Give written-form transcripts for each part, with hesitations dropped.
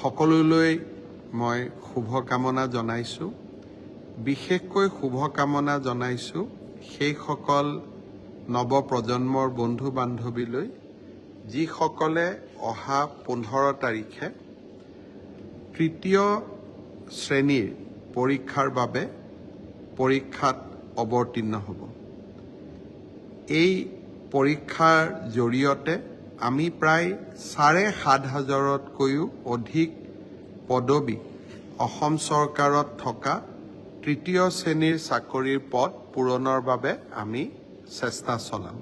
সকলোলৈ মই শুভকামনা জনাইছোঁ। বিশেষকৈ শুভকামনা জনাইছোঁ সেইসকল নৱপ্ৰজন্মৰ বন্ধু বান্ধৱীলৈ যিসকলে অহা 15 তাৰিখে তৃতীয় শ্ৰেণীৰ পৰীক্ষাৰ বাবে পৰীক্ষাত অৱতীৰ্ণ হ'ব। এই পৰীক্ষাৰ জৰিয়তে আমি প্ৰায় 7,500তকৈও অধিক পদবী অসম চৰকাৰত থকা তৃতীয় শ্ৰেণীৰ চাকৰিৰ পদ পূৰণৰ বাবে আমি চেষ্টা চলাম।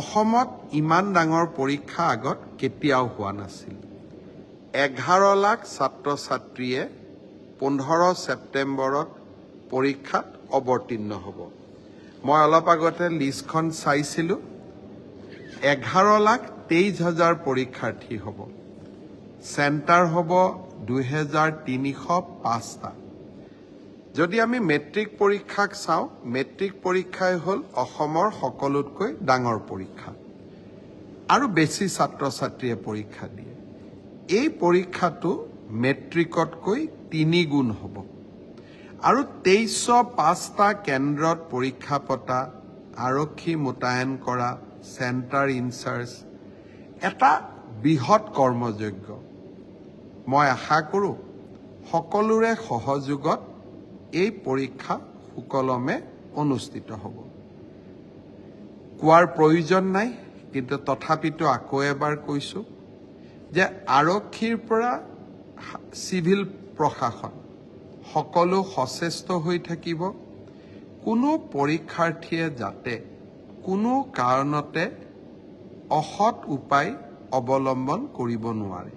অসমত ইমান ডাঙৰ পৰীক্ষা আগত কেতিয়াও হোৱা নাছিল। 11 লাখ ছাত্ৰ ছাত্ৰীয়ে 15 ছেপ্টেম্বৰত পৰীক্ষাত অৱতীৰ্ণ হ'ব। মই অলপ আগতে লিষ্টখন চাইছিলোঁ। 11,23,000 পৰীক্ষাৰ্থী হ'ব। চেণ্টাৰ হ'ব 2,305টা। যদি আমি মেট্ৰিক পৰীক্ষাক চাওঁ, মেট্ৰিক পৰীক্ষাই হ'ল অসমৰ সকলোতকৈ ডাঙৰ পৰীক্ষা আৰু বেছি ছাত্ৰ ছাত্ৰীয়ে পৰীক্ষা দিয়ে। এই পৰীক্ষাটো মেট্ৰিকতকৈ 3 গুণ হ'ব আৰু 2305টা কেন্দ্ৰত পৰীক্ষা পতা, আৰক্ষী মোতায়েন কৰা, চেণ্টাৰ ইনচাৰ্জ এটা বৃহৎ কৰ্মযজ্ঞ। মই আশা কৰোঁ সকলোৰে সহযোগত এই পৰীক্ষা সুকলমে অনুষ্ঠিত হ'ব। কোৱাৰ প্ৰয়োজন নাই, কিন্তু তথাপিতো আকৌ এবাৰ কৈছোঁ যে আৰক্ষীৰ পৰা চিভিল প্ৰশাসন সকলো সচেষ্ট হৈ থাকিব। কোনো পৰীক্ষাৰ্থীয়ে যাতে কোনো কাৰণতে অসৎ উপায় অৱলম্বন কৰিব নোৱাৰে।